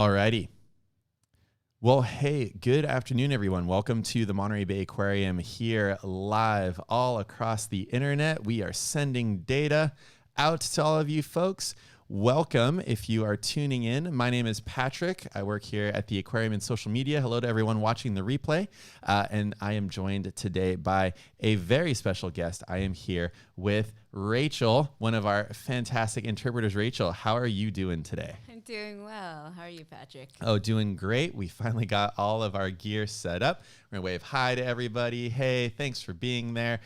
Alrighty. Well, hey, good afternoon, everyone. Welcome to the Monterey Bay Aquarium here live all across the internet. We are sending data out to all of you folks. Welcome if you are tuning in. My name is Patrick. I work here at the aquarium and social media. Hello to everyone watching the replay. And I am joined today by a very special guest. I am here with Rachel, one of our fantastic interpreters. Rachel, how are you doing today? I'm doing well. How are you, Patrick? Oh, doing great. We finally got all of our gear set up. We're going to wave hi to everybody. Hey, thanks for being there.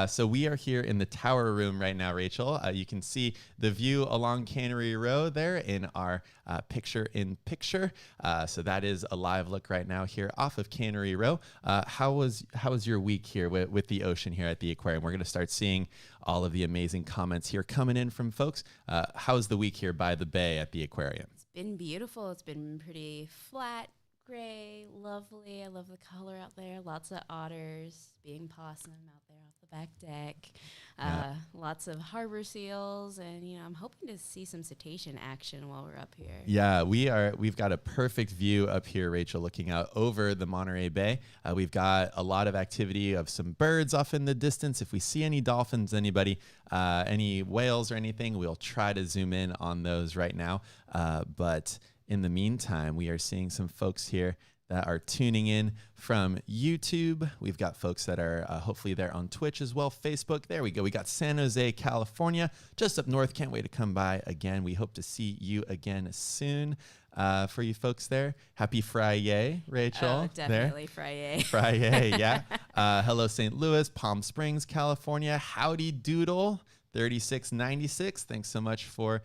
So we are here in the tower room right now, Rachel. You can see the view along Cannery Row there in our picture-in-picture. So that is a live look right now here off of Cannery Row. How was your week here with the ocean here at the aquarium? We're going to start seeing all of the amazing comments here coming in from folks. How's the week here by the bay at the aquarium? It's been beautiful. It's been pretty flat, gray, lovely. I love the color out there. Lots of otters, being possum out there off the back deck. Lots of harbor seals, and I'm hoping to see some cetacean action while we're up here. Yeah, we've got a perfect view up here, Rachel, looking out over the Monterey Bay. We've got a lot of activity of some birds off in the distance. If we see any dolphins, any whales or anything, we'll try to zoom in on those right now. But in the meantime, we are seeing some folks here that are tuning in from YouTube. We've got folks that are hopefully there on Twitch as well, Facebook. There we go. We got San Jose, California, just up north. Can't wait to come by again. We hope to see you again soon. For you folks there, happy Friday, Rachel. Oh, definitely Friday. Friday, yeah. Hello, St. Louis, Palm Springs, California. Howdy Doodle, 3696. Thanks so much for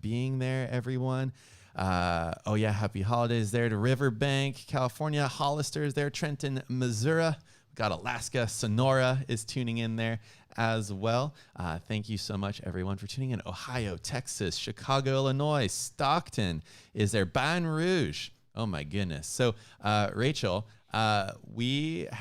being there, everyone. Happy holidays there to Riverbank, California. Hollister's there, Trenton, Missouri. We've got Alaska. Sonora is tuning in there as well. Thank you so much, everyone, for tuning in. Ohio, Texas, Chicago, Illinois, Stockton is there. Baton Rouge. Oh my goodness. So, Rachel, we're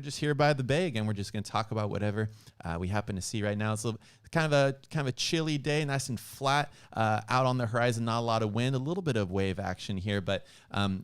just here by the bay again. We're just going to talk about whatever we happen to see right now. It's kind of a chilly day, nice and flat out on the horizon. Not a lot of wind, a little bit of wave action here, but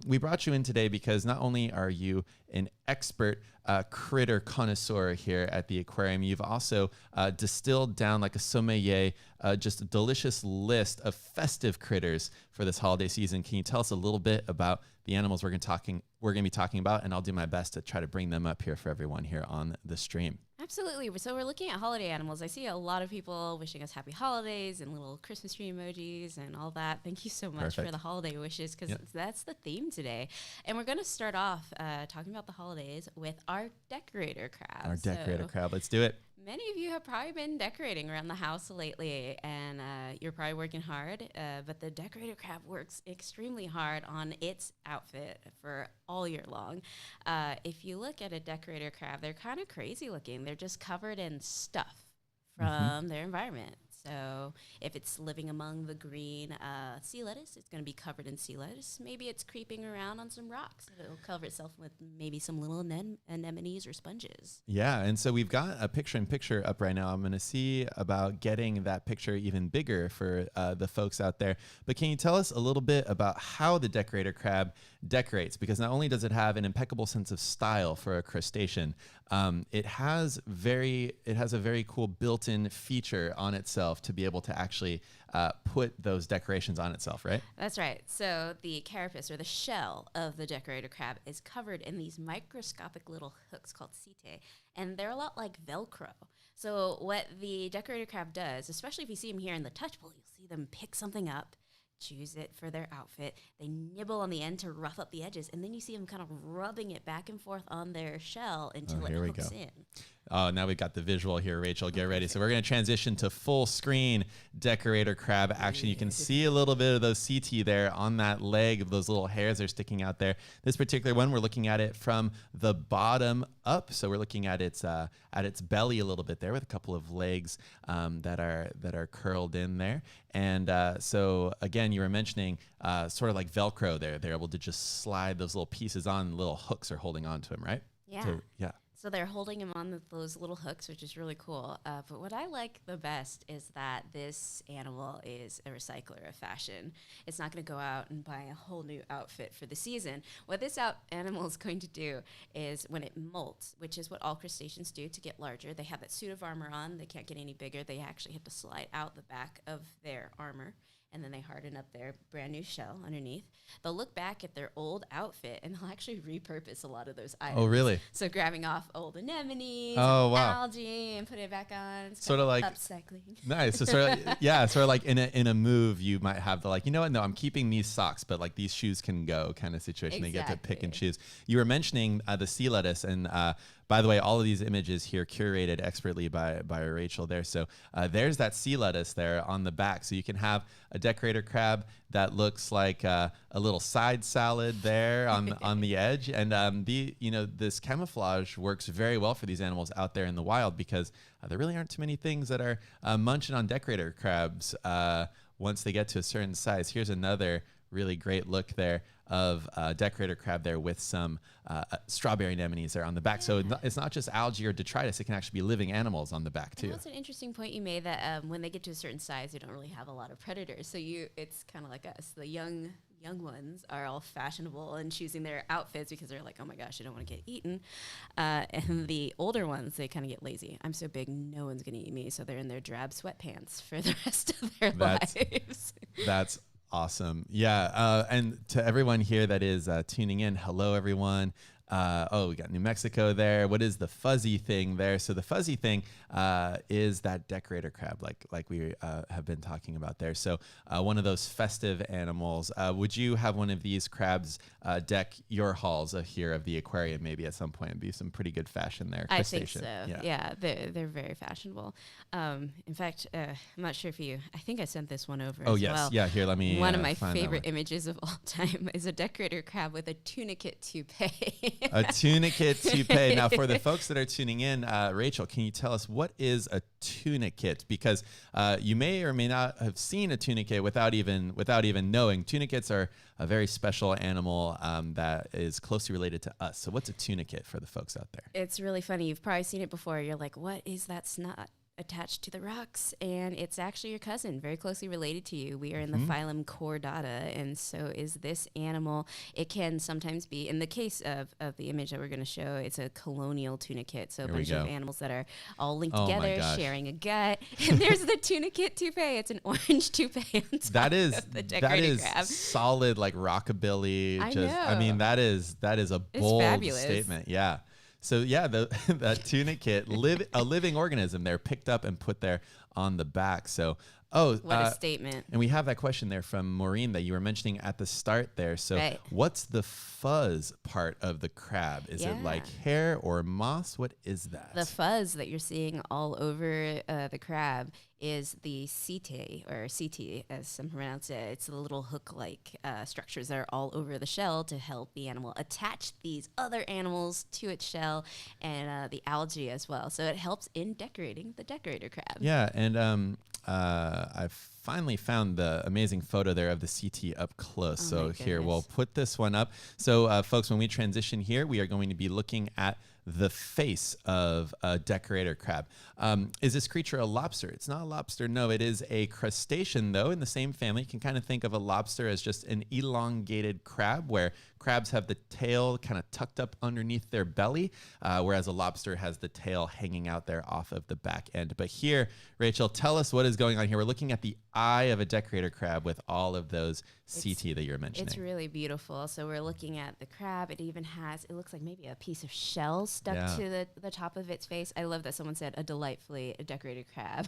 we brought you in today because not only are you an expert critter connoisseur here at the aquarium, you've also distilled down like a sommelier, just a delicious list of festive critters for this holiday season. Can you tell us a little bit about the animals we're going to be talking about? And I'll do my best to try to bring them up here for everyone here on the stream. Absolutely. So we're looking at holiday animals. I see a lot of people wishing us happy holidays and little Christmas tree emojis and all that. Thank you so much for the holiday wishes, because that's the theme today. And we're going to start off talking about the holidays with our decorator crab. Our decorator crab. Let's do it. Many of you have probably been decorating around the house lately, and you're probably working hard, but the decorator crab works extremely hard on its outfit for all year long. If you look at a decorator crab, they're kind of crazy looking. They're just covered in stuff from their environment. So if it's living among the green sea lettuce, it's going to be covered in sea lettuce. Maybe it's creeping around on some rocks. It'll cover itself with maybe some little anemones or sponges. Yeah, and so we've got a picture-in-picture up right now. I'm going to see about getting that picture even bigger for the folks out there. But can you tell us a little bit about how the decorator crab decorates? Because not only does it have an impeccable sense of style for a crustacean, it has a very cool built-in feature on itself to be able to actually put those decorations on itself, right? That's right. So the carapace, or the shell of the decorator crab, is covered in these microscopic little hooks called setae, and they're a lot like velcro. So what the decorator crab does, especially if you see them here in the touch pool, you'll see them pick something up, choose it for their outfit. They nibble on the end to rough up the edges, and then you see them kind of rubbing it back and forth on their shell until it hooks in. Oh, now we've got the visual here, Rachel. Get ready. So we're going to transition to full screen decorator crab action. You can see a little bit of those setae there on that leg, of those little hairs that are sticking out there. This particular one, we're looking at it from the bottom up. So we're looking at its belly a little bit there, with a couple of legs that are curled in there. And so again, you were mentioning sort of like Velcro there. They're able to just slide those little pieces on. Little hooks are holding on to them, right? Yeah. So, yeah. So they're holding him on with those little hooks, which is really cool. But what I like the best is that this animal is a recycler of fashion. It's not going to go out and buy a whole new outfit for the season. What this animal is going to do is when it molts, which is what all crustaceans do to get larger, they have that suit of armor on. They can't get any bigger. They actually have to slide out the back of their armor, and then they harden up their brand new shell underneath. They'll look back at their old outfit, and they'll actually repurpose a lot of those items. Oh, really? So grabbing off old anemones, algae, and putting it back on. It's sort of like upcycling. Nice. So sort of, yeah, sort of like in a move, you might have the like, you know what? No, I'm keeping these socks, but like these shoes can go kind of situation. Exactly. They get to pick and choose. You were mentioning the sea lettuce, and by the way, all of these images here curated expertly by Rachel there. So there's that sea lettuce there on the back. So you can have a decorator crab that looks like a little side salad there on the edge. And this camouflage works very well for these animals out there in the wild because there really aren't too many things that are munching on decorator crabs once they get to a certain size. Here's another really great look there of decorator crab there with some strawberry anemones there on the back. Yeah. So it's not just algae or detritus. It can actually be living animals on the back too. That's an interesting point you made, that when they get to a certain size, they don't really have a lot of predators. So it's kind of like us. The young ones are all fashionable and choosing their outfits because they're like, oh my gosh, I don't want to get eaten. And the older ones, they kind of get lazy. I'm so big, no one's going to eat me. So they're in their drab sweatpants for the rest of their lives. That's awesome. Yeah. And to everyone here that is tuning in, hello, everyone. We got New Mexico there. What is the fuzzy thing there? So the fuzzy thing is that decorator crab, like we have been talking about there. So one of those festive animals. Would you have one of these crabs deck your halls here of the aquarium maybe at some point? It'd be some pretty good fashion there. I think so. Yeah, they're very fashionable. In fact, I'm not sure if I think I sent this one over as well. Yeah, here, let me One of my favorite images of all time is a decorator crab with a tunicate toupee. A tunicate toupee. Now, for the folks that are tuning in, Rachel, can you tell us what is a tunicate? Because you may or may not have seen a tunicate without even knowing. Tunicates are a very special animal that is closely related to us. So what's a tunicate for the folks out there? It's really funny. You've probably seen it before. You're like, what is that snot attached to the rocks? And it's actually your cousin, very closely related to you. We are in the phylum Chordata, and so is this animal. It can sometimes be, in the case of the image that we're going to show, it's a colonial tunicate, so a bunch of animals that are all linked together, sharing a gut. And there's the tunicate toupee. It's an orange toupee on top that is of the decorator crab. Solid, like rockabilly. I mean, that is a bold statement. Yeah. So yeah, that tunicate, a living organism there, picked up and put there on the back. So what a statement. And we have that question there from Maureen that you were mentioning at the start there. So what's the fuzz part of the crab? Is it like hair or moss? What is that? The fuzz that you're seeing all over the crab is the setae, or setae as some pronounce it. It's the little hook-like structures that are all over the shell to help the animal attach these other animals to its shell, and the algae as well. So it helps in decorating the decorator crab. Yeah, and I've finally found the amazing photo there of the setae up close. So here, we'll put this one up. So folks, when we transition here, we are going to be looking at the face of a decorator crab. Is this creature a lobster? It's not a lobster. No, it is a crustacean, though, in the same family. You can kind of think of a lobster as just an elongated crab, where crabs have the tail kind of tucked up underneath their belly, whereas a lobster has the tail hanging out there off of the back end. But here, Rachel, tell us what is going on here. We're looking at the eye of a decorator crab with all of those setae that you're mentioning. It's really beautiful. So we're looking at the crab. It even has, it looks like maybe a piece of shell stuck to the top of its face. I love that someone said a delightfully decorated crab.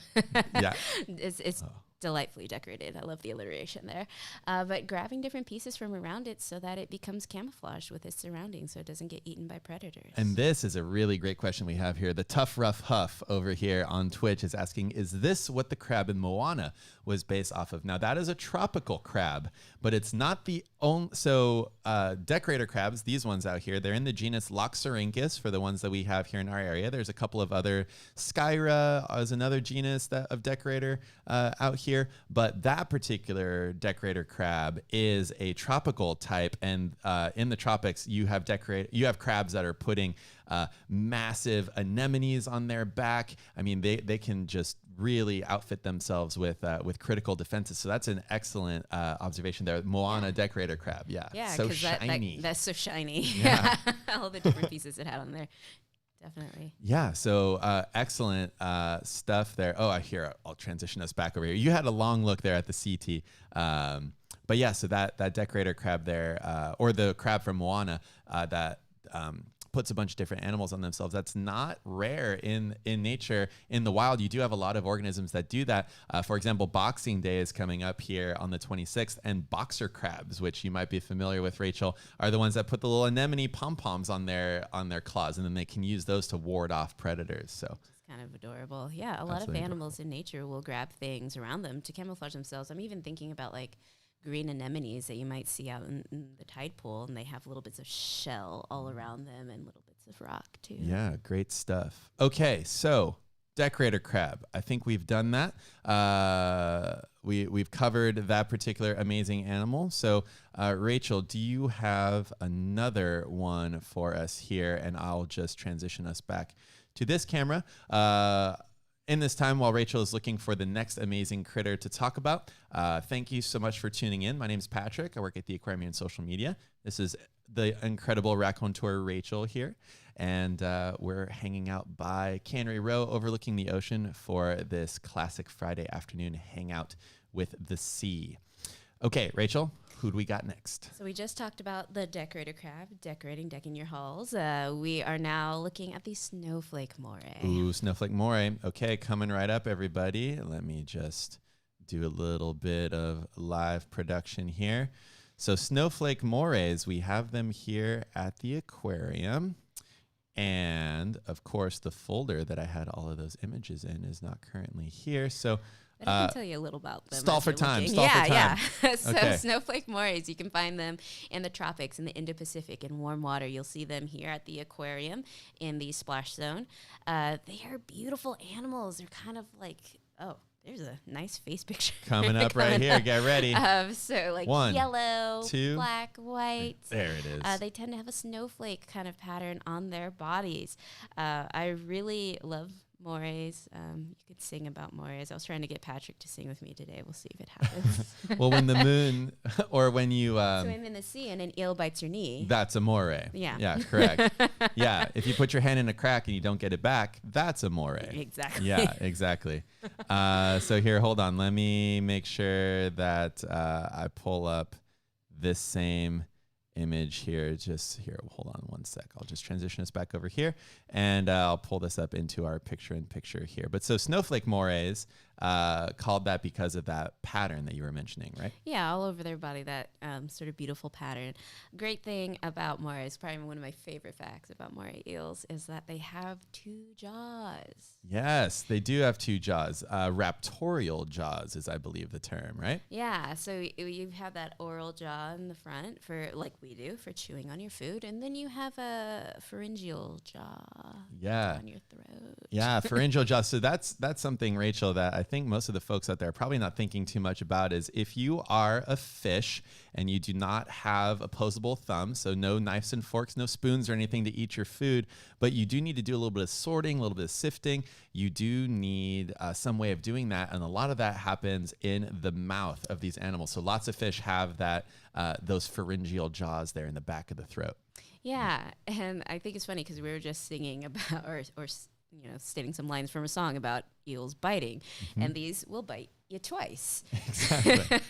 Yeah. It's delightfully decorated. I love the alliteration there. But grabbing different pieces from around it so that it becomes camouflaged with its surroundings so it doesn't get eaten by predators. And this is a really great question we have here. The Tough Rough Huff over here on Twitch is asking, is this what the crab in Moana was based off of? Now, that is a tropical crab, but it's not the only. So decorator crabs, these ones out here, they're in the genus Loxorhynchus for the ones that we have here in our area. There's a couple of other. Skyra is another genus of decorator out here. here, but that particular decorator crab is a tropical type, and in the tropics, you have crabs that are putting massive anemones on their back. I mean, they can just really outfit themselves with critical defenses. So that's an excellent observation there. Moana decorator crab, so shiny. That's so shiny. Yeah. All the different pieces it had on there. Definitely. Yeah. So excellent stuff there. Oh, I'll transition us back over here. You had a long look there at the CT. But yeah, so that decorator crab there, or the crab from Moana that puts a bunch of different animals on themselves. That's not rare in nature. In the wild, you do have a lot of organisms that do that. For example, Boxing Day is coming up here on the 26th, and boxer crabs, which you might be familiar with, Rachel, are the ones that put the little anemone pom-poms on their claws, and then they can use those to ward off predators. So it's kind of adorable. Yeah, a lot of animals in nature will grab things around them to camouflage themselves. I'm even thinking about like green anemones that you might see out in the tide pool, and they have little bits of shell all around them and little bits of rock too. Yeah, great stuff. Okay, so decorator crab. I think we've done that. We've covered that particular amazing animal. So Rachel, do you have another one for us here? And I'll just transition us back to this camera. In this time, while Rachel is looking for the next amazing critter to talk about, thank you so much for tuning in. My name is Patrick. I work at the Aquarium and Social Media. This is the incredible Raconteur Rachel here, and we're hanging out by Cannery Row, overlooking the ocean for this classic Friday afternoon hangout with the sea. Okay, Rachel, who do we got next? So we just talked about the decorator crab, decking your halls. We are now looking at the snowflake moray. Ooh, snowflake moray. Okay, coming right up, everybody. Let me just do a little bit of live production here. So snowflake morays, we have them here at the aquarium. And, of course, the folder that I had all of those images in is not currently here. So but I can tell you a little about them. Stall for time. Yeah. So okay. Snowflake morays, you can find them in the tropics, in the Indo-Pacific, in warm water. You'll see them here at the aquarium in the splash zone. They are beautiful animals. They're kind of like, there's a nice face picture. Coming up right here. Get ready. So like 1, yellow, 2, black, white. There it is. They tend to have a snowflake kind of pattern on their bodies. I really love morays. You could sing about morays. I was trying to get Patrick to sing with me today. We'll see if it happens. Well, when the moon, or when you swim in the sea and an eel bites your knee. That's a moray. Yeah, correct. Yeah, if you put your hand in a crack and you don't get it back, that's a moray. Exactly. Yeah, exactly. So here, hold on. Let me make sure that I pull up this same image here. Just here, hold on one sec. I'll just transition us back over here, and I'll pull this up into our picture-in-picture here. But so snowflake morays, called that because of that pattern that you were mentioning, right? Yeah, all over their body, that sort of beautiful pattern. Great thing about morays, probably one of my favorite facts about moray eels, is that they have 2 jaws. Yes, they do have 2 jaws. Raptorial jaws is, I believe, the term, right? Yeah, so you have that oral jaw in the front for, like we do, for chewing on your food, and then you have a pharyngeal jaw on your throat. Yeah, pharyngeal jaw. So that's something, Rachel, that I think most of the folks out there are probably not thinking too much about, is if you are a fish and you do not have opposable thumbs, so no knives and forks, no spoons or anything to eat your food, but you do need to do a little bit of sorting, a little bit of sifting, you do need some way of doing that. And a lot of that happens in the mouth of these animals. So lots of fish have that those pharyngeal jaws there in the back of the throat. Yeah, and I think it's funny because we were just singing about, or stating some lines from a song about eels biting, and these will bite you twice. Exactly.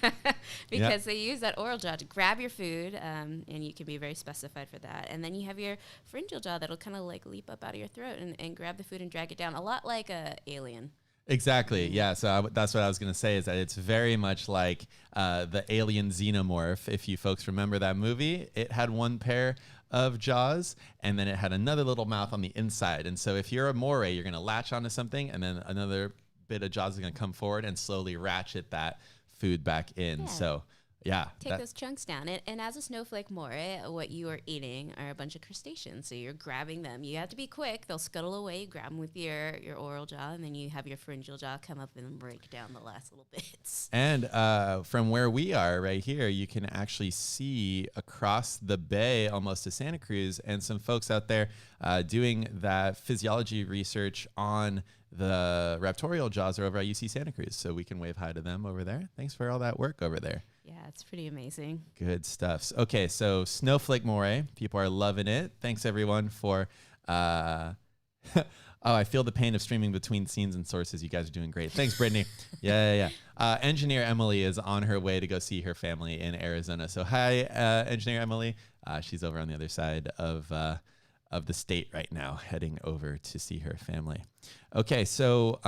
Because they use that oral jaw to grab your food, and you can be very specified for that. And then you have your pharyngeal jaw that'll kind of like leap up out of your throat and grab the food and drag it down, a lot like a alien. Exactly. Yeah. So that's what I was going to say, is that it's very much like the alien xenomorph. If you folks remember that movie, it had 1 pair of jaws, and then it had another little mouth on the inside. And so if you're a moray, you're going to latch onto something, and then another bit of jaws is going to come forward and slowly ratchet that food back in. Yeah. So Yeah. Take those chunks down. And as a snowflake moray, what you are eating are a bunch of crustaceans. So you're grabbing them. You have to be quick. They'll scuttle away. You grab them with your oral jaw, and then you have your pharyngeal jaw come up and break down the last little bits. And from where we are right here, you can actually see across the bay almost to Santa Cruz, and some folks out there doing that physiology research on the raptorial jaws are over at UC Santa Cruz. So we can wave hi to them over there. Thanks for all that work over there. Yeah, it's pretty amazing. Good stuff. Okay, so snowflake moray. People are loving it. Thanks, everyone, for... oh, I feel the pain of streaming between scenes and sources. You guys are doing great. Thanks, Brittany. Yeah. Engineer Emily is on her way to go see her family in Arizona. So hi, Engineer Emily. She's over on the other side of the state right now, heading over to see her family. Okay, so...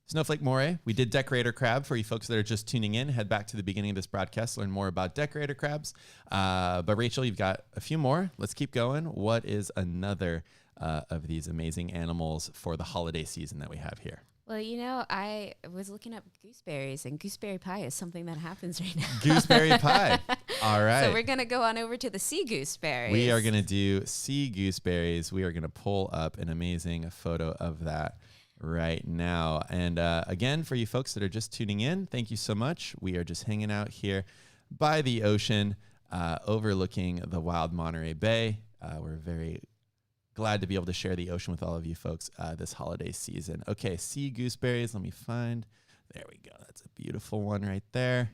snowflake moray. We did decorator crab. For you folks that are just tuning in, head back to the beginning of this broadcast, learn more about decorator crabs. But Rachel, you've got a few more. Let's keep going. What is another of these amazing animals for the holiday season that we have here? Well, I was looking up gooseberries, and gooseberry pie is something that happens right now. Gooseberry pie. All right. So we're going to go on over to the sea gooseberries. We are going to do sea gooseberries. We are going to pull up an amazing photo of that right now. And again, for you folks that are just tuning in, thank you so much. We are just hanging out here by the ocean, overlooking the wild Monterey Bay. We're very glad to be able to share the ocean with all of you folks this holiday season. Okay, sea gooseberries. Let me find. There we go. That's a beautiful one right there.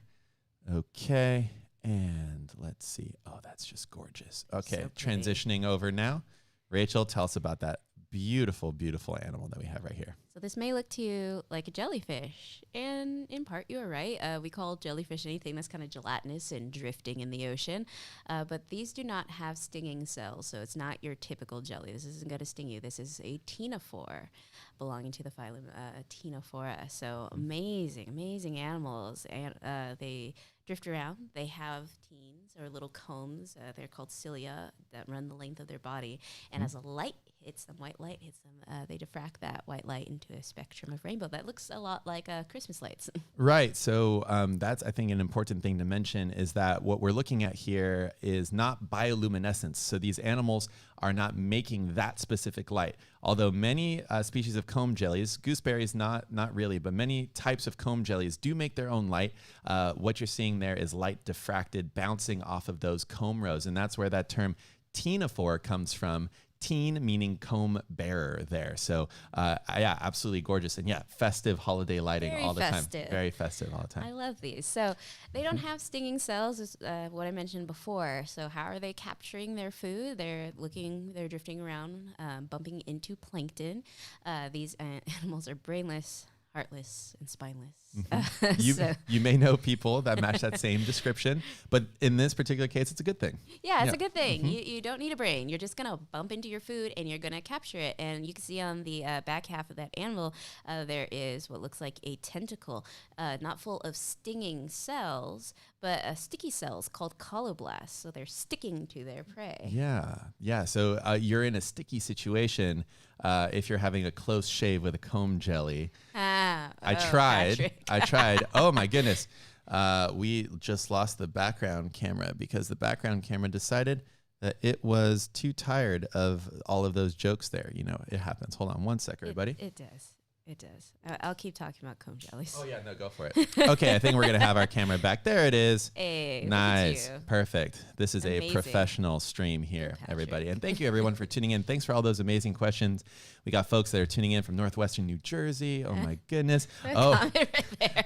Okay, and let's see. Oh, that's just gorgeous. Okay, So transitioning over now. Rachel, tell us about that beautiful, beautiful animal that we have right here. So this may look to you like a jellyfish, and in part you are right. We call jellyfish anything that's kind of gelatinous and drifting in the ocean, but these do not have stinging cells, so it's not your typical jelly. This isn't going to sting you. This is a ctenophore belonging to the phylum Ctenophora. So amazing animals, and they drift around. They have teens or little combs. They're called cilia that run the length of their body, and as a light hits them, white light hits them, they diffract that white light into a spectrum of rainbow that looks a lot like Christmas lights. Right. So that's, I think, an important thing to mention is that what we're looking at here is not bioluminescence. So these animals are not making that specific light. Although many species of comb jellies, gooseberries not really, but many types of comb jellies do make their own light. What you're seeing there is light diffracted, bouncing off of those comb rows. And that's where that term ctenophore comes from. Teen meaning comb bearer there. So yeah, absolutely gorgeous. And yeah, festive holiday lighting Very all the festive. time. Very festive all the time. I love these. So they don't have stinging cells, is what I mentioned before. So how are they capturing their food? They're drifting around, bumping into plankton. These animals are brainless, heartless, and spineless. You may know people that match that same description, but in this particular case, it's a good thing. Yeah, it's a good thing. You don't need a brain. You're just going to bump into your food and you're going to capture it. And you can see on the back half of that animal, there is what looks like a tentacle, not full of stinging cells, but sticky cells called colloblasts. So they're sticking to their prey. Yeah. So you're in a sticky situation if you're having a close shave with a comb jelly. I tried. Oh my goodness. We just lost the background camera because the background camera decided that it was too tired of all of those jokes there. You know, it happens. Hold on one sec, everybody. It does. It does. I'll keep talking about comb jellies. Oh yeah, no, go for it. Okay, I think we're going to have our camera back. There it is. Hey, nice. look at you. Perfect. This is Amazing. a professional stream here, Patrick. everybody. And thank you everyone for tuning in. Thanks for all those amazing questions. We got folks that are tuning in from northwestern New Jersey. Oh my goodness. Comment right there.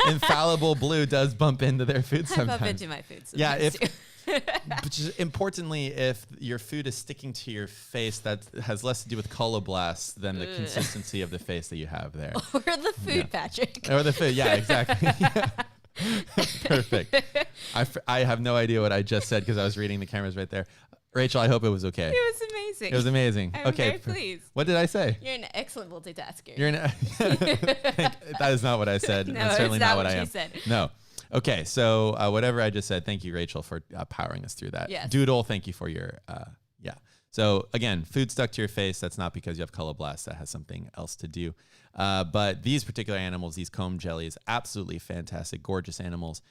Infallible Blue does bump into their food sometimes. I bump into my food sometimes. Yeah, too. but just importantly, if your food is sticking to your face, that has less to do with colloblast than the consistency of the face that you have there. Or the food, Patrick. Or the food, yeah, exactly. Perfect. I have no idea what I just said because I was reading the cameras right there. Rachel, I hope it was okay. It was amazing. It was amazing. I'm okay. very pleased. What did I say? You're an excellent multitasker. That is not what I said. No, That's certainly it's not what what I you am. said. No. Okay, so whatever I just said, thank you, Rachel, for powering us through that. Yes. Doodle, thank you for your, So again, food stuck to your face. That's not because you have colloblast. That has something else to do. But these particular animals, these comb jellies, absolutely fantastic, gorgeous animals.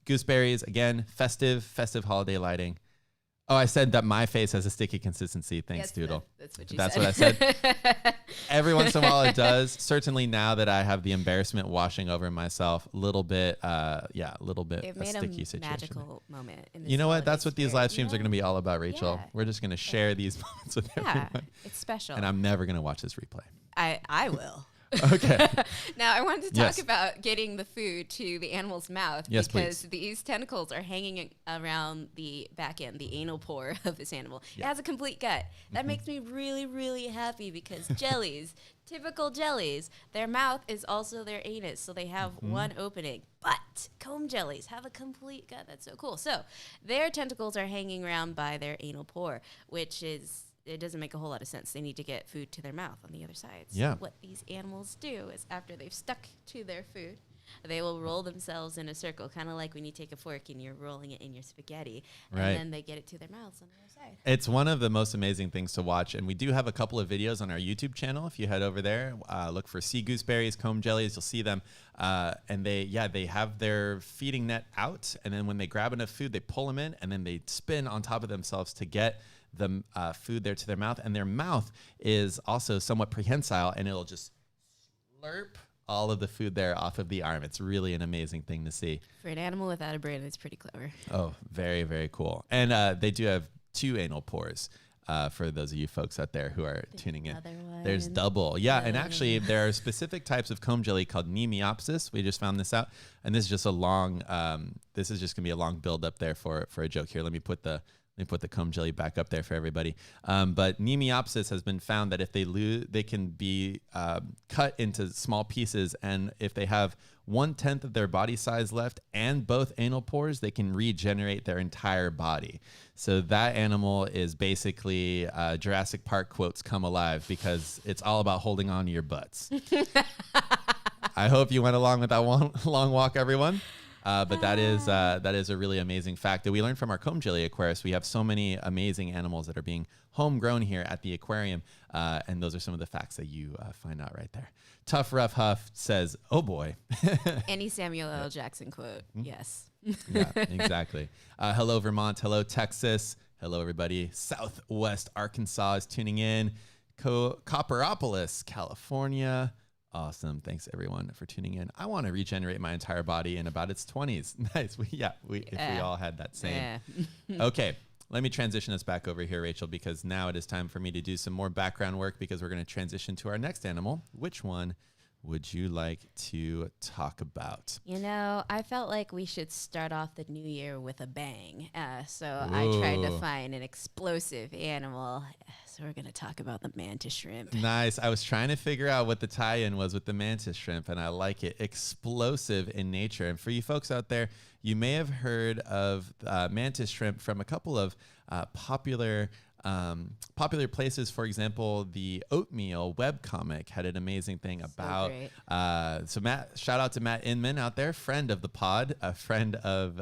Gooseberries, again, festive holiday lighting. Oh, I said that my face has a sticky consistency. Thanks, Doodle. That's what you That's said. what I said. Every once in a while it does. Certainly now that I have the embarrassment washing over myself, a little bit, a sticky situation. Magical moment. In this You know what? That's holiday what these spirit, live streams are going to be all about, Rachel. Yeah. We're just going to share these moments with everyone. It's special. And I'm never going to watch this replay. I will. Okay. Now, I wanted to talk about getting the food to the animal's mouth because these tentacles are hanging around the back end, the anal pore of this animal. It has a complete gut. That makes me really, really happy because jellies, typical jellies, their mouth is also their anus, so they have one opening. But comb jellies have a complete gut. That's so cool. So their tentacles are hanging around by their anal pore, which is... it doesn't make a whole lot of sense. They need to get food to their mouth on the other side. So what these animals do is after they've stuck to their food, they will roll themselves in a circle, kind of like when you take a fork and you're rolling it in your spaghetti, and then they get it to their mouths on the other side. It's one of the most amazing things to watch, and we do have a couple of videos on our YouTube channel. If you head over there, look for sea gooseberries, comb jellies, you'll see them. And they have their feeding net out, and then when they grab enough food, they pull them in, and then they spin on top of themselves to get the food there to their mouth, and their mouth is also somewhat prehensile, and it'll just slurp all of the food there off of the arm. It's really an amazing thing to see. For an animal without a brain, it's pretty clever. Oh, very, very cool. And they do have 2 anal pores. For those of you folks out there who are tuning in, there's double. Yeah, and actually there are specific types of comb jelly called cnido-sight. We just found this out, and this is just a long. This is just gonna be a long build up there for a joke here. Let me put the comb jelly back up there for everybody. But cnido-sight has been found that if they can be cut into small pieces, and if they have 1/10 of their body size left and both anal pores, they can regenerate their entire body. So that animal is basically Jurassic Park quotes come alive, because it's all about holding on to your butts. I hope you went along with that long walk, everyone. But that is a really amazing fact that we learned from our comb jelly aquarius. We have so many amazing animals that are being homegrown here at the aquarium, and those are some of the facts that you find out right there. Tough Rough Huff says, "Oh boy." Any Samuel L. Jackson quote, yes. Yeah, exactly. Hello, Vermont. Hello, Texas. Hello, everybody. Southwest Arkansas is tuning in. Copperopolis, California. Awesome. Thanks, everyone, for tuning in. I want to regenerate my entire body in about its 20s. Nice. If we all had that same. Okay. Let me transition us back over here, Rachel, because now it is time for me to do some more background work, because we're going to transition to our next animal. Which one would you like to talk about? You know, I felt like we should start off the new year with a bang. So I tried to find an explosive animal. So we're going to talk about the mantis shrimp. Nice. I was trying to figure out what the tie-in was with the mantis shrimp, and I like it. Explosive in nature. And for you folks out there, you may have heard of mantis shrimp from a couple of popular places. For example, the Oatmeal webcomic had an amazing thing about. So Matt, shout out to Matt Inman out there, friend of the pod, a friend of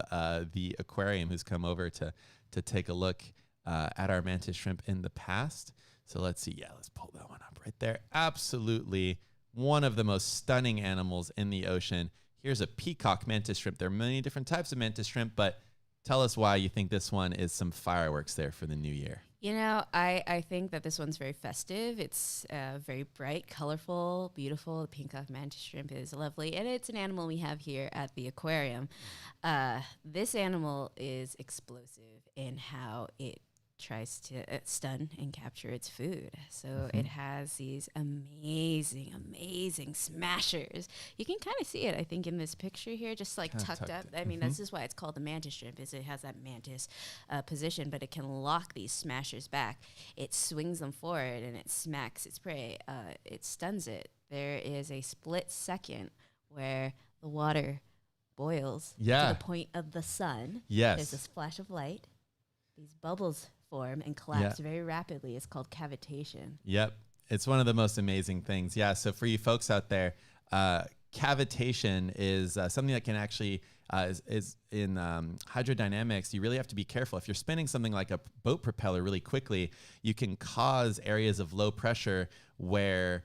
the aquarium, who's come over to take a look at our mantis shrimp in the past. So let's see. Yeah, let's pull that one up right there. Absolutely one of the most stunning animals in the ocean. Here's a peacock mantis shrimp. There are many different types of mantis shrimp, but tell us why you think this one is some fireworks there for the new year. You know, I think that this one's very festive. It's very bright, colorful, beautiful. The peacock mantis shrimp is lovely, and it's an animal we have here at the aquarium. This animal is explosive in how it tries to stun and capture its food. So it has these amazing smashers. You can kind of see it, I think, in this picture here, just like tucked up. I mean, this is why it's called the mantis shrimp, is it has that mantis position, but it can lock these smashers back. It swings them forward and it smacks its prey. It stuns it. There is a split second where the water boils to the point of the sun. Yes. There's this flash of light. These bubbles form and collapse very rapidly. It's called cavitation. Yep. It's one of the most amazing things. Yeah. So for you folks out there, cavitation is something that can actually is in hydrodynamics. You really have to be careful. If you're spinning something like a boat propeller really quickly, you can cause areas of low pressure where,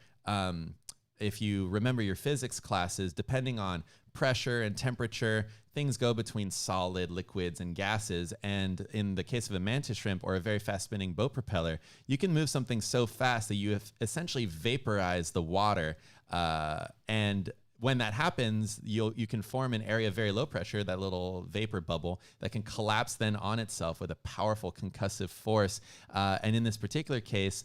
if you remember your physics classes, depending on pressure and temperature, things go between solid, liquids, and gases. And in the case of a mantis shrimp or a very fast spinning boat propeller, you can move something so fast that you have essentially vaporized the water. And when that happens, you can form an area of very low pressure, that little vapor bubble that can collapse then on itself with a powerful concussive force. And in this particular case,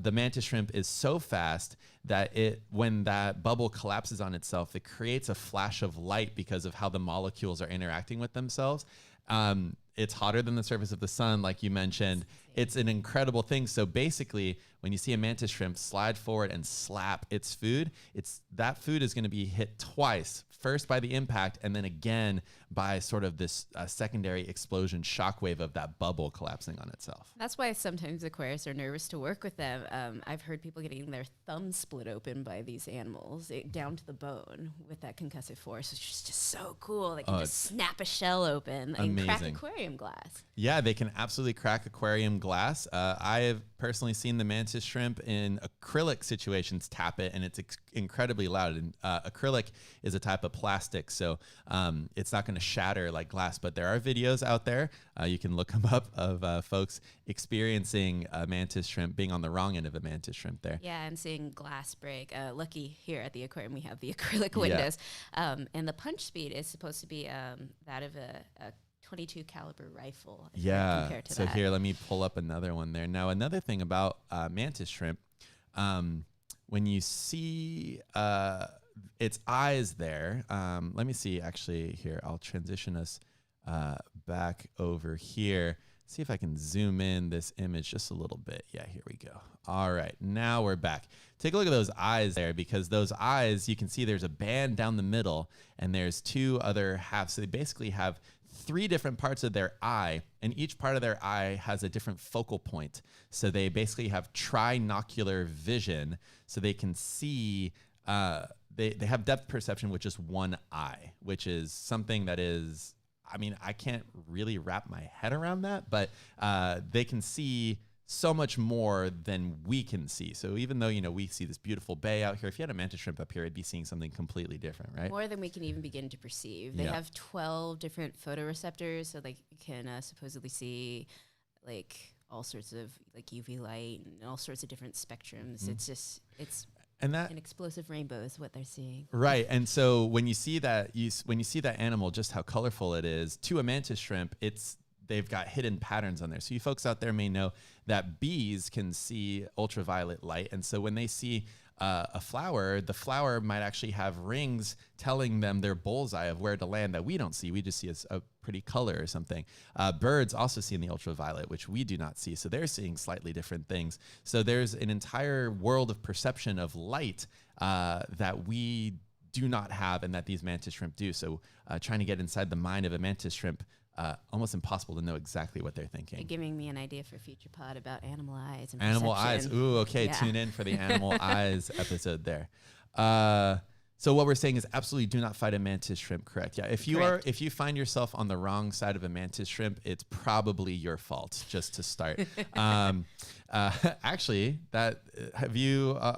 the mantis shrimp is so fast that when that bubble collapses on itself, it creates a flash of light because of how the molecules are interacting with themselves. It's hotter than the surface of the sun, like you mentioned. It's an incredible thing. So basically, when you see a mantis shrimp slide forward and slap its food, that food is going to be hit twice. First by the impact, and then again by sort of this secondary explosion shockwave of that bubble collapsing on itself. That's why sometimes aquarists are nervous to work with them. I've heard people getting their thumbs split open by these animals, down to the bone with that concussive force. It's just so cool. They can just snap a shell open and crack aquarium glass. Yeah, they can absolutely crack aquarium glass. I have personally seen the mantis shrimp in acrylic situations tap it, and it's incredibly loud. And acrylic is a type of plastic, so it's not going to shatter like glass, but there are videos out there, you can look them up, of folks experiencing a mantis shrimp, being on the wrong end of a mantis shrimp there. Yeah, and seeing glass break. Lucky here at the aquarium we have the acrylic windows, and the punch speed is supposed to be that of a 22 caliber rifle. Yeah, so here, let me pull up another one there. Now, another thing about mantis shrimp, when you see its eyes there, let me see, actually, here, I'll transition us back over here. See if I can zoom in this image just a little bit. Yeah, here we go. All right, now we're back. Take a look at those eyes there, because those eyes, you can see there's a band down the middle, and there's two other halves. So they basically have three different parts of their eye, and each part of their eye has a different focal point. So they basically have trinocular vision, so they can see, they have depth perception with just one eye, which is something that is, I mean, I can't really wrap my head around that, but they can see so much more than we can see. So even though, we see this beautiful bay out here, if you had a mantis shrimp up here, it'd be seeing something completely different, right? More than we can even begin to perceive. They have 12 different photoreceptors, so they can supposedly see like all sorts of like UV light and all sorts of different spectrums. It's an explosive rainbow is what they're seeing. Right. And so when you see that, animal, just how colorful it is, to a mantis shrimp, they've got hidden patterns on there. So you folks out there may know that bees can see ultraviolet light. And so when they see a flower, the flower might actually have rings telling them their bullseye of where to land that we don't see. We just see a pretty color or something. Birds also see in the ultraviolet, which we do not see. So they're seeing slightly different things. So there's an entire world of perception of light that we do not have and that these mantis shrimp do. So trying to get inside the mind of a mantis shrimp, almost impossible to know exactly what they're thinking. You're giving me an idea for a future pod about animal eyes and animal perception. eyes. Ooh, okay. Yeah. Tune in for the animal eyes episode there. So what we're saying is absolutely do not fight a mantis shrimp. Correct. Yeah. If you find yourself on the wrong side of a mantis shrimp, it's probably your fault. Just to start. Actually, are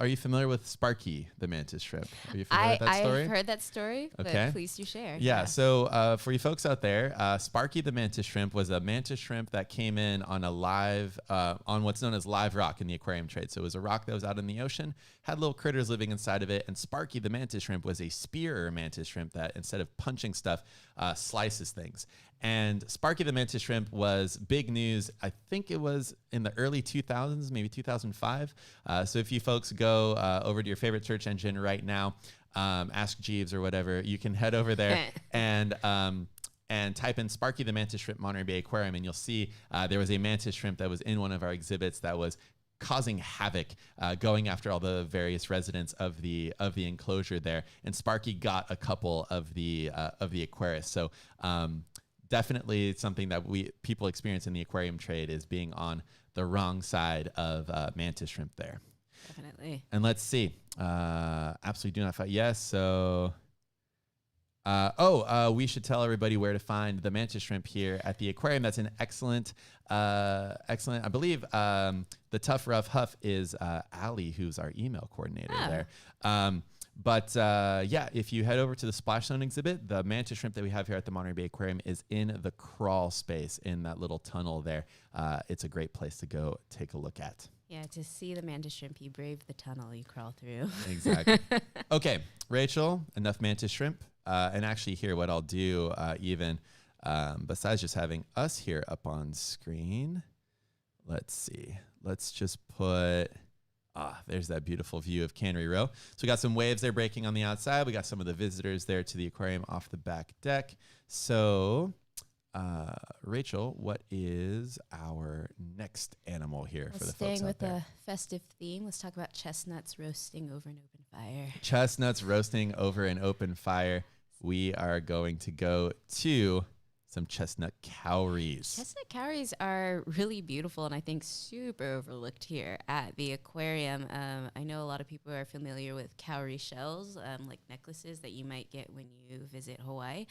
you familiar with Sparky, the mantis shrimp? Are you familiar with that story? I've heard that story, but please do share. Yeah. So for you folks out there, Sparky the mantis shrimp was a mantis shrimp that came in on on what's known as live rock in the aquarium trade. So it was a rock that was out in the ocean, had little critters living inside of it, and Sparky the mantis shrimp was a spear mantis shrimp that, instead of punching stuff, slices things. And Sparky the mantis shrimp was big news. I think it was in the early 2000s, maybe 2005. So if you folks go over to your favorite search engine right now, Ask Jeeves or whatever, you can head over there and type in Sparky the mantis shrimp Monterey Bay Aquarium, and you'll see there was a mantis shrimp that was in one of our exhibits that was causing havoc, going after all the various residents of the enclosure there. And Sparky got a couple of the aquarists. So definitely something that people experience in the aquarium trade is being on the wrong side of mantis shrimp there. Definitely. And let's see. Absolutely do not fight. Yes. So, we should tell everybody where to find the mantis shrimp here at the aquarium. That's an excellent. I believe the Tough Rough Huff is Allie, who's our email coordinator there. If you head over to the Splash Zone exhibit, the mantis shrimp that we have here at the Monterey Bay Aquarium is in the crawl space in that little tunnel there. It's a great place to go take a look at. Yeah, to see the mantis shrimp, you brave the tunnel you crawl through. Exactly. Okay, Rachel, enough mantis shrimp. And actually here, what I'll do besides just having us here up on screen, let's see. Let's just put... there's that beautiful view of Cannery Row. So we got some waves there breaking on the outside. We got some of the visitors there to the aquarium off the back deck. So, Rachel, what is our next animal here for the folks out there? Staying with the festive theme, let's talk about chestnuts roasting over an open fire. Chestnuts roasting over an open fire. We are going to go to some chestnut cowries. Chestnut cowries are really beautiful and I think super overlooked here at the aquarium. I know a lot of people are familiar with cowrie shells, like necklaces that you might get when you visit Hawaii.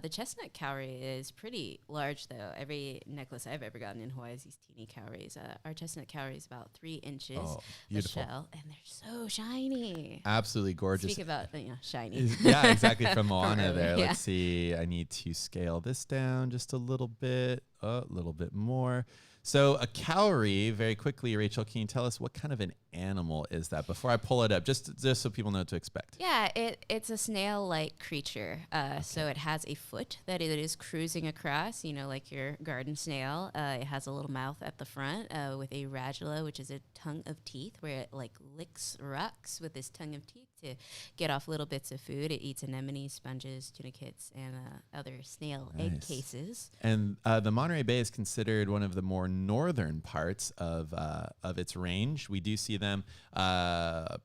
The chestnut cowrie is pretty large though. Every necklace I've ever gotten in Hawaii is these teeny cowries. Our chestnut cowrie is about 3 inches, the shell, and they're so shiny. Absolutely gorgeous. Speak about shiny. Yeah, exactly, from Moana there. Yeah. Let's see. I need to scale this down just a little bit more. So a cowrie, very quickly, Rachel, can you tell us what kind of an animal is that before I pull it up, just so people know what to expect? Yeah, it's a snail-like creature. So it has a foot that it is cruising across, like your garden snail. It has a little mouth at the front with a radula, which is a tongue of teeth, where it licks rocks with this tongue of teeth to get off little bits of food. It eats anemones, sponges, tunicates, and other snail egg cases. And the Monterey Bay is considered one of the more northern parts of its range. We do see them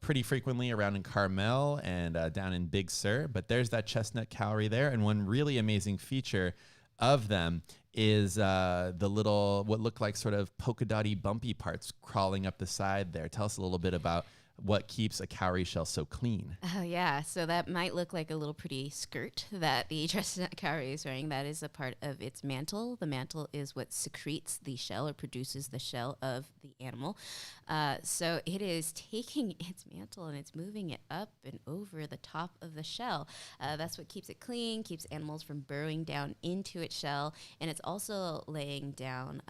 pretty frequently around in Carmel and down in Big Sur, but there's that chestnut cowrie there. And one really amazing feature of them is the little, what look like sort of polka dotty bumpy parts crawling up the side there. Tell us a little bit about what keeps a cowrie shell so clean. Oh, yeah. So that might look like a little pretty skirt that the chestnut cowrie is wearing. That is a part of its mantle. The mantle is what secretes the shell or produces the shell of the animal. So it is taking its mantle and it's moving it up and over the top of the shell. That's what keeps it clean, keeps animals from burrowing down into its shell. And it's also laying down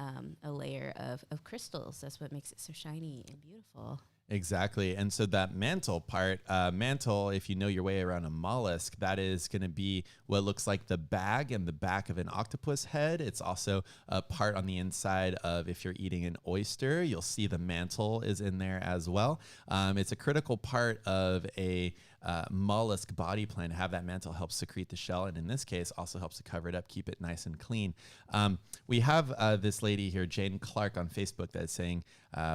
a layer of crystals. That's what makes it so shiny and beautiful. Exactly. And so that mantle part, if you know your way around a mollusk, that is going to be what looks like the bag and the back of an octopus head. It's also a part on the inside of, if you're eating an oyster, you'll see the mantle is in there as well. It's a critical part of a mollusk body plan to have that mantle help secrete the shell. And in this case, also helps to cover it up, keep it nice and clean. We have this lady here, Jane Clark, on Facebook that's saying,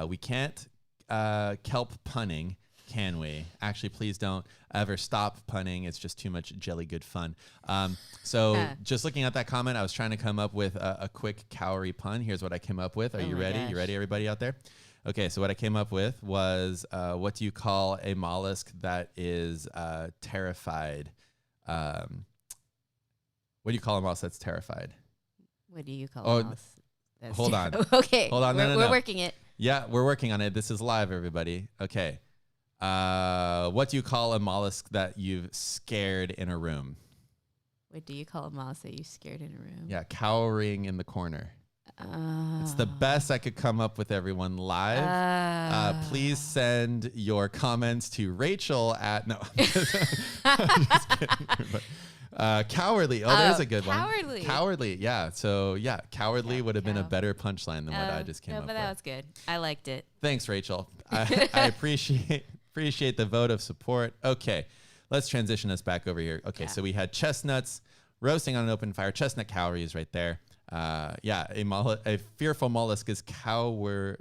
we can't kelp punning, can we? Actually, please don't ever stop punning. It's just too much jelly good fun. Just looking at that comment, I was trying to come up with a quick cowrie pun. Here's what I came up with. Are you ready? Gosh. You ready, everybody out there? Okay, so what I came up with was, what do you call a mollusk that is terrified? What do you call a mollusk that's terrified? What do you call a mollusk? Hold on. Okay. Hold on. We're working it. Yeah, we're working on it. This is live, everybody. Okay. What do you call a mollusk that you've scared in a room? What do you call a mollusk that you scared in a room? Yeah, cowering in the corner. It's the best I could come up with, everyone, live. Please send your comments to Rachel at... No. I'm just kidding. Cowardly. Oh, there's a good one. Cowardly. Yeah. So, yeah, cowardly would have been a better punchline than what I just came up with. But that was good. I liked it. Thanks, Rachel. I appreciate the vote of support. Okay, let's transition us back over here. Okay, so we had chestnuts roasting on an open fire. Chestnut cowries right there. A fearful mollusk is cowardly.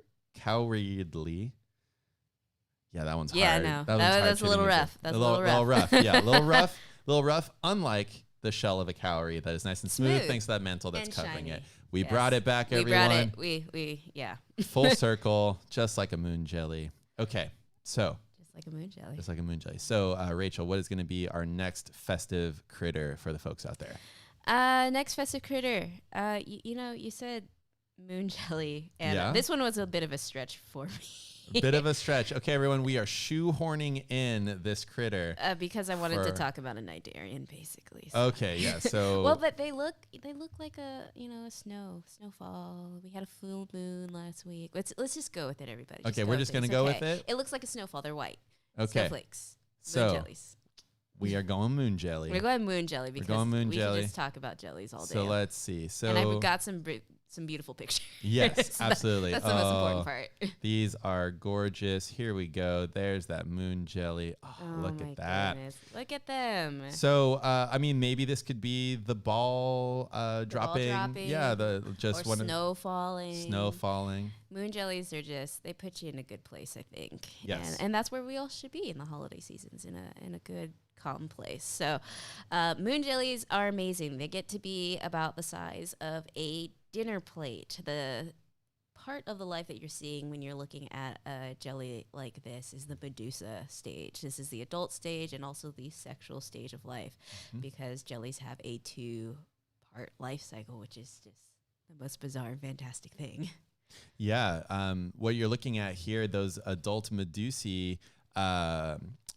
Yeah, that one's hard. Yeah, no. That's a little rough. That's a little rough. Yeah, a little rough. Little rough, unlike the shell of a cowrie that is nice and smooth thanks to that mantle that's covering it. We brought it back, everyone. We brought it. Yeah. Full circle, just like a moon jelly. Okay, So Just like a moon jelly. just like a moon jelly. So Rachel, what is going to be our next festive critter for the folks out there? Next festive critter. You said moon jelly, and Yeah. this one was a bit of a stretch for me. A bit of a stretch. Okay, everyone, we are shoehorning in this critter. Because I wanted to talk about a cnidarian, basically. So. Okay, yeah. So Well, but they look like a snowfall. We had a full moon last week. Let's just go with it, everybody. Okay, we're just gonna go with it. It looks like a snowfall. They're white. Okay. Snowflakes. So Moon jellies. we are going moon jelly. We're going moon jelly because going moon we jelly. can just talk about jellies all day. So let's see. So and I've got some beautiful pictures. Yes, So absolutely. That's the most important part. These are gorgeous. Here we go. There's that moon jelly. Oh, look my at that. Goodness. Look at them. So, I mean, maybe this could be the ball dropping. Yeah, just or one snow falling. Snow falling. Moon jellies are they put you in a good place, I think. Yes. And that's where we all should be in the holiday seasons, in a good, calm place. So moon jellies are amazing. They get to be about the size of a dinner plate. The part of the life that you're seeing when you're looking at a jelly like this is the Medusa stage. This is the adult stage and also the sexual stage of life, because jellies have a 2-part life cycle, which is just the most bizarre and fantastic thing. Yeah. What you're looking at here, those adult Medusae,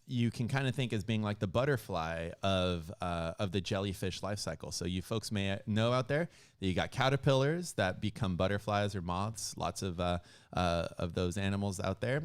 you can kind of think as being like the butterfly of the jellyfish life cycle. So you folks may know out there that you got caterpillars that become butterflies or moths. Lots of those animals out there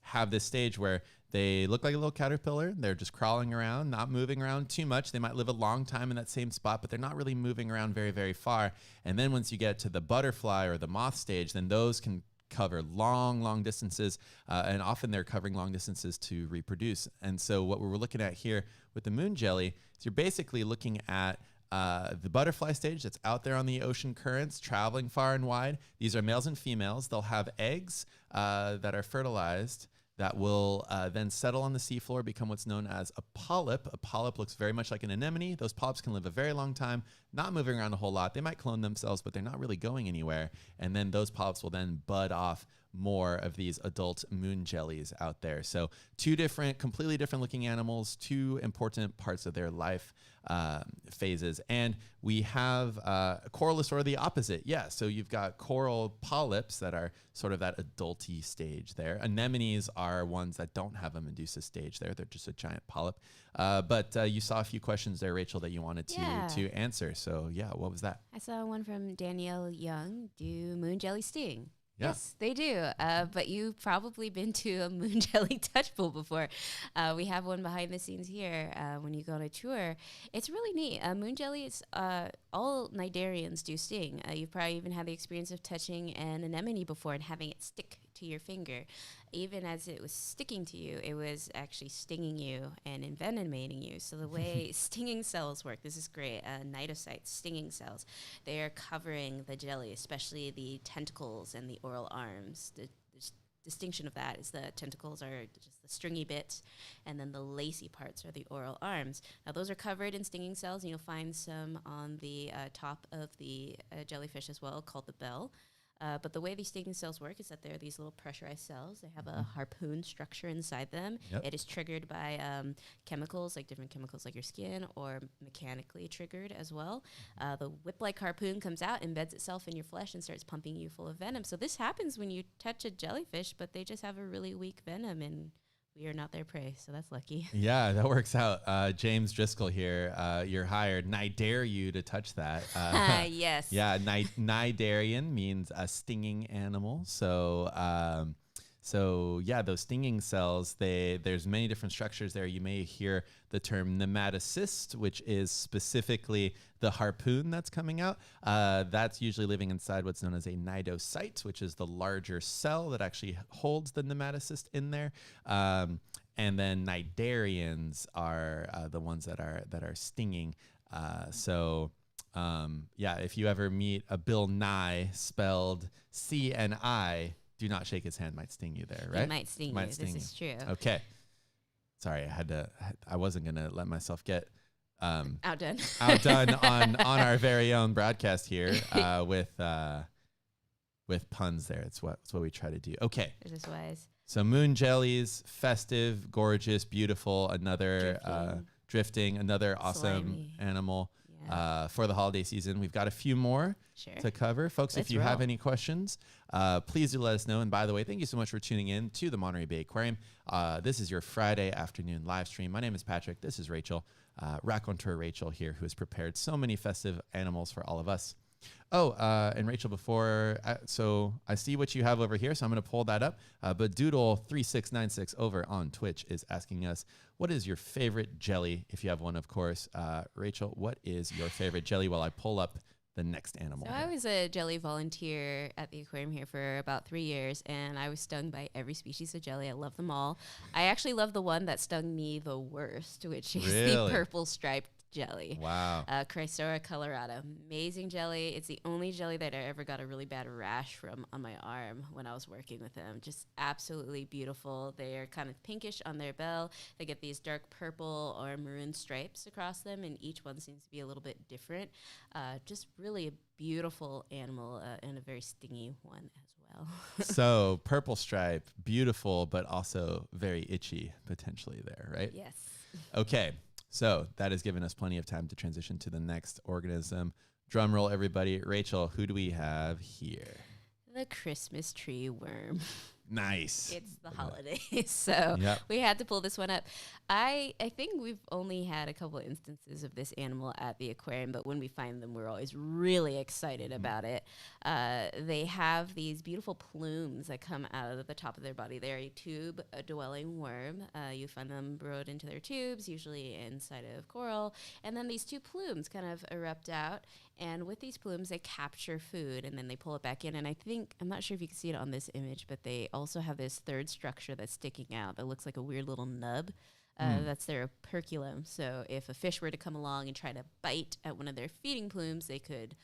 have this stage where they look like a little caterpillar. They're just crawling around, not moving around too much. They might live a long time in that same spot, but they're not really moving around very, very far. And then once you get to the butterfly or the moth stage, then those can cover long distances, and often they're covering long distances to reproduce. And so what we're looking at here with the moon jelly is you're basically looking at the butterfly stage that's out there on the ocean currents, traveling far and wide. These are males and females. They'll have eggs that are fertilized that will then settle on the seafloor, become what's known as a polyp. A polyp looks very much like an anemone. Those polyps can live a very long time, not moving around a whole lot. They might clone themselves, but they're not really going anywhere. And then those polyps will then bud off more of these adult moon jellies out there. So completely different looking animals, 2 important parts of their life phases. And we have coral is sort of the opposite. Yeah, so you've got coral polyps that are sort of that adulty stage there. Anemones are ones that don't have a Medusa stage there. They're just a giant polyp. But you saw a few questions there, Rachel, that you wanted to answer. So yeah, what was that? I saw one from Danielle Young. Do moon jelly sting? Yeah. Yes, they do. But you've probably been to a moon jelly touch pool before. We have one behind the scenes here when you go on a tour. It's really neat. Moon jellies, all cnidarians do sting. You've probably even had the experience of touching an anemone before and having it stick to your finger. Even as it was sticking to you, it was actually stinging you and envenomating you. So the way stinging cells work, this is great, cnido-sight stinging cells, they are covering the jelly, especially the tentacles and the oral arms. The distinction of that is the tentacles are just the stringy bits, and then the lacy parts are the oral arms. Now those are covered in stinging cells, and you'll find some on the top of the jellyfish as well, called the bell. But the way these stinging cells work is that they're these little pressurized cells. They have a harpoon structure inside them. Yep. It is triggered by chemicals, like different chemicals like your skin, or mechanically triggered as well. The whip-like harpoon comes out, embeds itself in your flesh, and starts pumping you full of venom. So this happens when you touch a jellyfish, but they just have a really weak venom, and we are not their prey, so that's lucky. Yeah, that works out. James Driscoll here, you're hired. I dare you to touch that. Yes. Yeah, cnidarian means a stinging animal. So yeah, those stinging cells, there's many different structures there. You may hear the term nematocyst, which is specifically the harpoon that's coming out. That's usually living inside what's known as a cnido-sight, which is the larger cell that actually holds the nematocyst in there. And then cnidarians are the ones that are stinging. Yeah, if you ever meet a Bill Nye spelled C-N-I, do not shake his hand. Might sting you there, right? It might sting you. This is true. Okay. Sorry, I wasn't gonna let myself get outdone on our very own broadcast here with puns there. It's what we try to do. Okay. This is wise. So moon jellies, festive, gorgeous, beautiful, another drifting, another awesome Slimy. animal Yeah. for the holiday season. We've got a few more to cover. Folks, Let's if you have roll. any questions, please do let us know. And by the way, thank you so much for tuning in to the Monterey Bay Aquarium. This is your Friday afternoon live stream. My name is Patrick. This is Rachel, Raconteur Rachel here, who has prepared so many festive animals for all of us. Oh, and Rachel, so I see what you have over here, so I'm going to pull that up. But Doodle3696 over on Twitch is asking us, what is your favorite jelly? If you have one, of course. Rachel, what is your favorite jelly while I pull up the next animal? So I was a jelly volunteer at the aquarium here for about 3 years, and I was stung by every species of jelly. I love them all. I actually love the one that stung me the worst, which is the purple striped jelly. Wow. Chrysora colorata. Amazing jelly. It's the only jelly that I ever got a really bad rash from on my arm when I was working with them. Just absolutely beautiful. They are kind of pinkish on their bell. They get these dark purple or maroon stripes across them, and each one seems to be a little bit different. Just really a beautiful animal and a very stingy one as well. So purple stripe, beautiful, but also very itchy potentially there, right? Yes. Okay. So that has given us plenty of time to transition to the next organism. Drum roll, everybody. Rachel, who do we have here? The Christmas tree worm. Nice. It's the holidays, so we had to pull this one up. I think we've only had a couple instances of this animal at the aquarium, but when we find them, we're always really excited about it. They have these beautiful plumes that come out of the top of their body. They're a tube-dwelling worm. You find them burrowed into their tubes, usually inside of coral, and then these two plumes kind of erupt out. And with these plumes, they capture food, and then they pull it back in. And I'm not sure if you can see it on this image, but they also have this third structure that's sticking out that looks like a weird little nub. That's their operculum. So if a fish were to come along and try to bite at one of their feeding plumes, they could,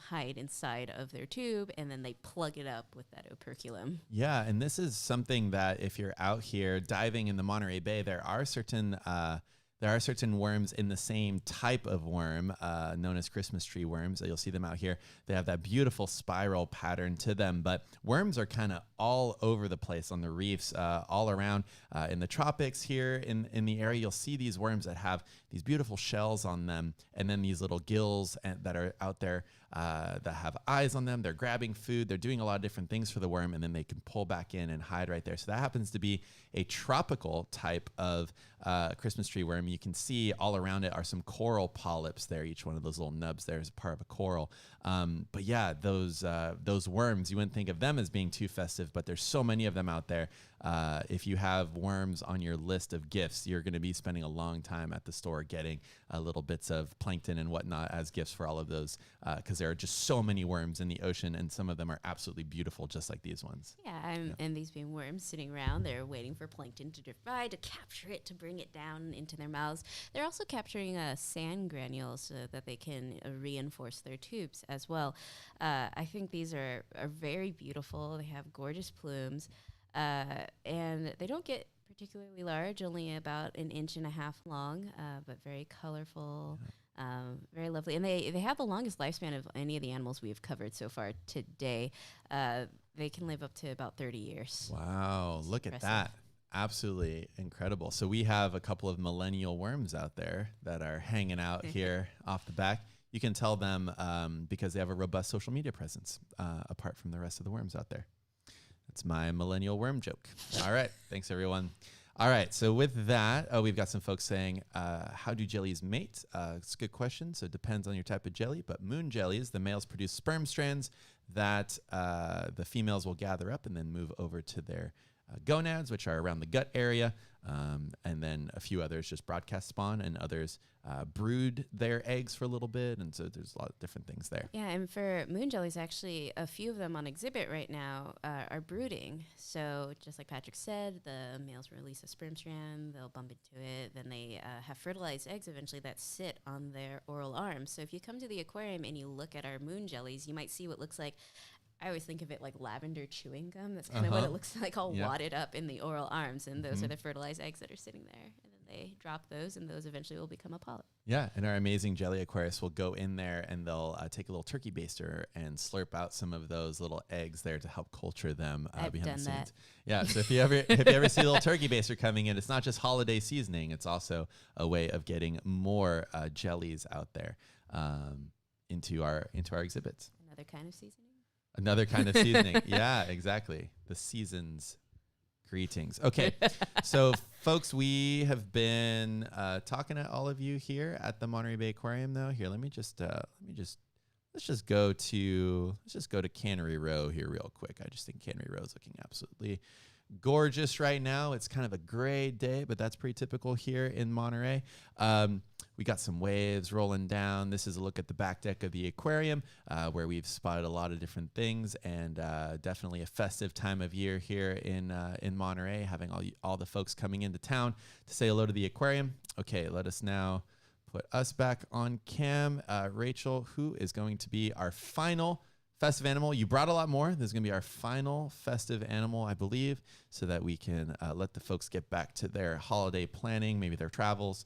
hide inside of their tube, and then they plug it up with that operculum. Yeah, and this is something that if you're out here diving in the Monterey Bay, there are certain worms in the same type of worm known as Christmas tree worms. You'll see them out here. They have that beautiful spiral pattern to them, but worms are kind of all over the place on the reefs, all around in the tropics here in the area. You'll see these worms that have these beautiful shells on them, and then these little gills that are out there that have eyes on them. They're grabbing food. They're doing a lot of different things for the worm, and then they can pull back in and hide right there. So that happens to be a tropical type of Christmas tree worm. You can see all around it are some coral polyps there. Each one of those little nubs there is a part of a coral. But yeah, those worms, you wouldn't think of them as being too festive, but there's so many of them out there. If you have worms on your list of gifts, you're going to be spending a long time at the store getting little bits of plankton and whatnot as gifts for all of those, because there are just so many worms in the ocean, and some of them are absolutely beautiful, just like these ones. Yeah, and these being worms sitting around, they're waiting for plankton to divide, to capture it, to bring it down into their mouths. They're also capturing sand granules so that they can reinforce their tubes as well. I think these are very beautiful. They have gorgeous plumes. And they don't get particularly large, only about 1.5 inches long, but very colorful, very lovely. And they have the longest lifespan of any of the animals we've covered so far today. They can live up to about 30 years. Wow, look at that. Absolutely incredible. So we have a couple of millennial worms out there that are hanging out here off the back. You can tell them because they have a robust social media presence apart from the rest of the worms out there. That's my millennial worm joke. All right. Thanks, everyone. All right. So with that, we've got some folks saying, how do jellies mate? It's a good question. So it depends on your type of jelly. But moon jellies, the males produce sperm strands that the females will gather up and then move over to their gonads, which are around the gut area. And then a few others just broadcast spawn, and others brood their eggs for a little bit. And so there's a lot of different things there. Yeah, and for moon jellies, actually, a few of them on exhibit right now are brooding. So just like Patrick said, the males release a sperm strand, they'll bump into it, then they have fertilized eggs eventually that sit on their oral arms. So if you come to the aquarium and you look at our moon jellies, you might see what looks like, I always think of it like lavender chewing gum. That's kind of what it looks like, all wadded up in the oral arms. And those are the fertilized eggs that are sitting there. And then they drop those, and those eventually will become a polyp. Yeah, and our amazing jelly aquarists will go in there and they'll take a little turkey baster and slurp out some of those little eggs there to help culture them I've behind done the scenes. that. Yeah, so if you ever see a little turkey baster coming in, it's not just holiday seasoning; it's also a way of getting more jellies out there into our exhibits. Another kind of seasoning. Another kind of seasoning. Yeah, exactly. The seasons. Greetings. Okay, so folks, we have been talking to all of you here at the Monterey Bay Aquarium. Though here, let's just go to Cannery Row here real quick. I just think Cannery Row is looking absolutely gorgeous right now. It's kind of a gray day, but that's pretty typical here in Monterey. We got some waves rolling down. This is a look at the back deck of the aquarium where we've spotted a lot of different things, and definitely a festive time of year here in Monterey, having all the folks coming into town to say hello to the aquarium. Okay, let us now put us back on cam. Rachel, who is going to be our final festive animal? You brought a lot more. This is going to be our final festive animal, I believe, so that we can let the folks get back to their holiday planning, maybe their travels,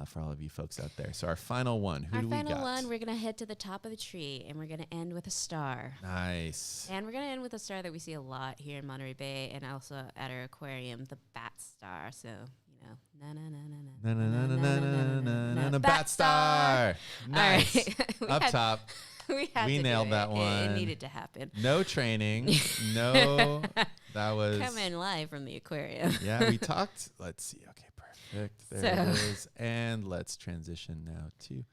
for all of you folks out there. So our final one, who do we got? Our final one, we're going to head to the top of the tree, and we're going to end with a star. Nice. And we're going to end with a star that we see a lot here in Monterey Bay and also at our aquarium, the bat star. So, bat star. Nice. All right. Up top. We nailed that one. It needed to happen. No training. No, that was coming live from the aquarium. Yeah, we talked. Let's see. Okay, perfect. There it is. And let's transition now to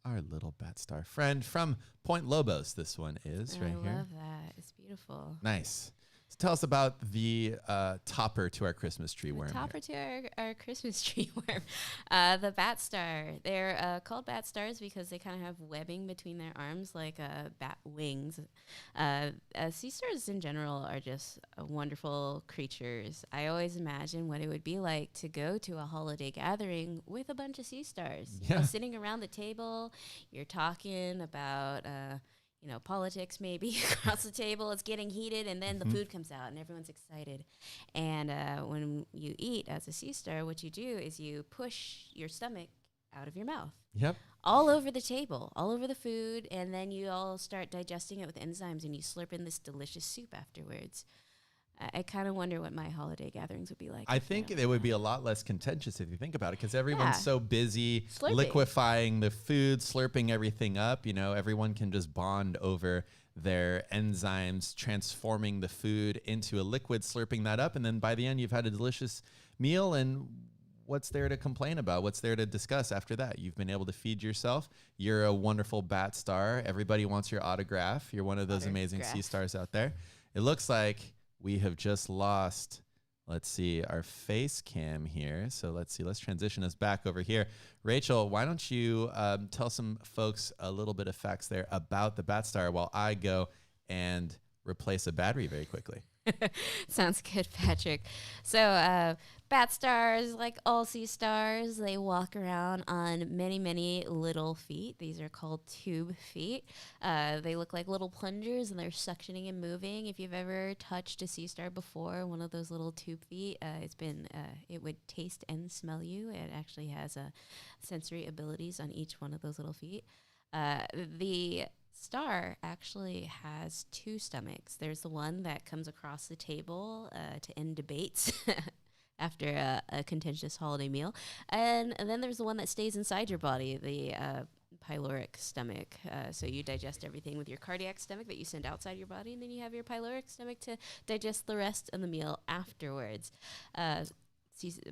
our little bat star friend from Point Lobos. This one is right here. I love that. It's beautiful. Nice. So tell us about the topper to our Christmas tree worm. Topper to our Christmas tree worm. The bat star. They're called bat stars because they kind of have webbing between their arms like bat wings. Sea stars in general are just wonderful creatures. I always imagine what it would be like to go to a holiday gathering with a bunch of sea stars. Yeah. You know, sitting around the table, you're talking about politics maybe across the table. It's getting heated, and then the food comes out, and everyone's excited. And when you eat as a sea star, what you do is you push your stomach out of your mouth. Yep. All over the table, all over the food, and then you all start digesting it with enzymes, and you slurp in this delicious soup afterwards. I kind of wonder what my holiday gatherings would be like. I think it would be a lot less contentious if you think about it, because everyone's so busy Slurping. liquefying the food, slurping everything up. You know, everyone can just bond over their enzymes, transforming the food into a liquid, slurping that up. And then by the end, you've had a delicious meal. And what's there to complain about? What's there to discuss after that? You've been able to feed yourself. You're a wonderful bat star. Everybody wants your autograph. You're one of those amazing sea stars out there. It looks like we have just lost, let's see, our face cam here. So let's transition us back over here. Rachel, why don't you tell some folks a little bit of facts there about the bat star while I go and replace a battery very quickly. Sounds good, Patrick. So bat stars, like all sea stars, they walk around on many, many little feet. These are called tube feet. They look like little plungers, and they're suctioning and moving. If you've ever touched a sea star before, one of those little tube feet, it would taste and smell you. It actually has sensory abilities on each one of those little feet. The star actually has two stomachs. There's the one that comes across the table to end debates after a contentious holiday meal. And then there's the one that stays inside your body, the pyloric stomach. So you digest everything with your cardiac stomach that you send outside your body, and then you have your pyloric stomach to digest the rest of the meal afterwards.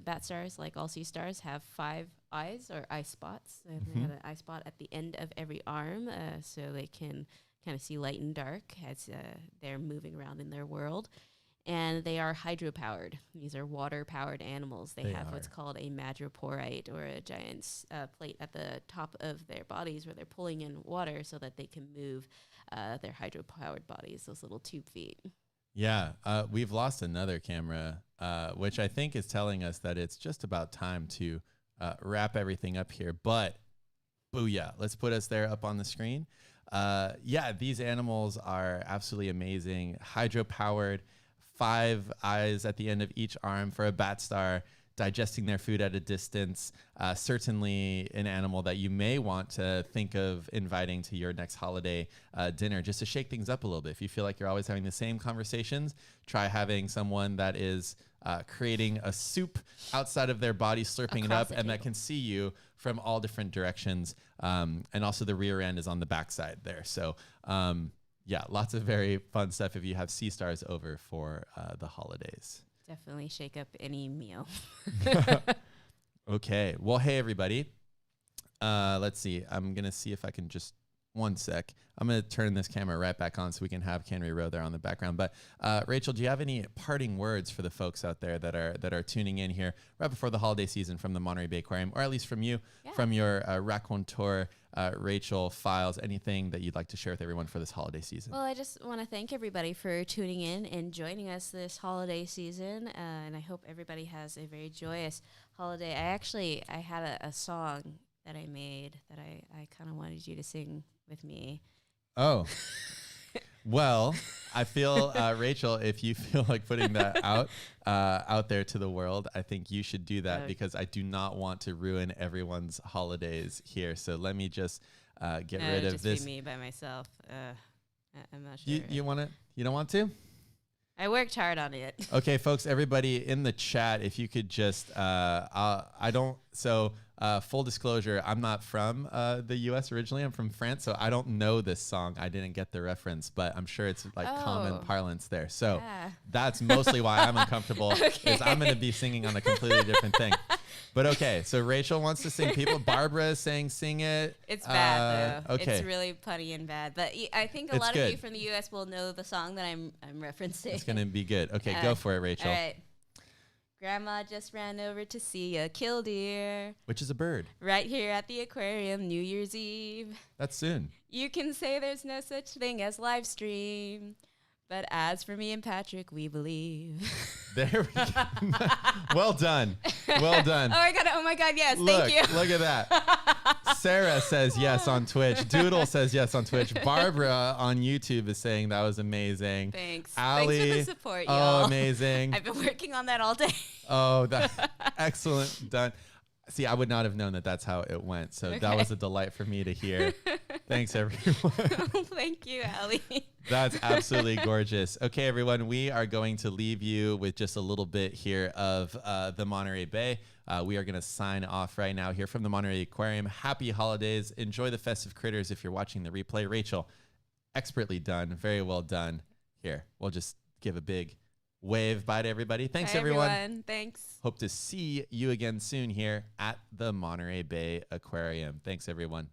Bat stars, like all sea stars, have 5 eyes or eye spots. They have an eye spot at the end of every arm, so they can kind of see light and dark as they're moving around in their world. And they are hydropowered. These are water-powered animals. They have what's called a madreporite, or a giant plate at the top of their bodies where they're pulling in water so that they can move their hydropowered bodies, those little tube feet. Yeah, we've lost another camera, which I think is telling us that it's just about time to wrap everything up here. But booyah, let's put us there up on the screen. Yeah, these animals are absolutely amazing. Hydro-powered, 5 eyes at the end of each arm for a bat star. digesting their food at a distance. Certainly an animal that you may want to think of inviting to your next holiday dinner, just to shake things up a little bit. If you feel like you're always having the same conversations, try having someone that is creating a soup outside of their body, slurping it up, and that can see you from all different directions. And also the rear end is on the backside there. So yeah, lots of very fun stuff if you have sea stars over for the holidays. Definitely shake up any meal. Okay. Well, hey, everybody. Let's see. I'm going to see if I can just... One sec. I'm going to turn this camera right back on so we can have Cannery Row there on the background. But Rachel, do you have any parting words for the folks out there that are tuning in here right before the holiday season from the Monterey Bay Aquarium, or at least from you, from your Raconteur, Rachel files, anything that you'd like to share with everyone for this holiday season? Well, I just want to thank everybody for tuning in and joining us this holiday season. And I hope everybody has a very joyous holiday. I had a song that I made that I kind of wanted you to sing with me. Oh, well, I feel, Rachel, if you feel like putting that out there to the world, I think you should do that because I do not want to ruin everyone's holidays here. So let me just get rid of just this. Be me by myself. I'm not sure. You want it? You don't want to? I worked hard on it. Okay, folks, everybody in the chat, if you could just, full disclosure, I'm not from the U.S. originally. I'm from France, so I don't know this song. I didn't get the reference, but I'm sure it's like common parlance there. So that's mostly why I'm uncomfortable, is I'm going to be singing on a completely different thing. But okay, so Rachel wants to sing. Barbara is saying sing it. It's bad, though. Okay. It's really punny and bad. But I think a lot of you from the U.S. will know the song that I'm referencing. It's going to be good. Okay, go for it, Rachel. All right. Grandma just ran over to see a killdeer. Which is a bird. Right here at the aquarium, New Year's Eve. That's soon. You can say there's no such thing as live stream. But as for me and Patrick, we believe. There we go. Well done. Well done. Oh my God, yes, thank you. Look at that. Sarah says yes on Twitch. Doodle says yes on Twitch. Barbara on YouTube is saying that was amazing. Thanks. Allie, thanks for the support, y'all. Oh, amazing. I've been working on that all day. Oh, that's excellent. Done. See, I would not have known that that's how it went. So that was a delight for me to hear. Thanks, everyone. Thank you, Allie. That's absolutely gorgeous. Okay, everyone, we are going to leave you with just a little bit here of the Monterey Bay. We are going to sign off right now here from the Monterey Aquarium. Happy holidays. Enjoy the festive critters if you're watching the replay. Rachel, expertly done. Very well done. Here, we'll just give a big wave bye to everybody. Thanks, everyone. Thanks. Hope to see you again soon here at the Monterey Bay Aquarium. Thanks, everyone.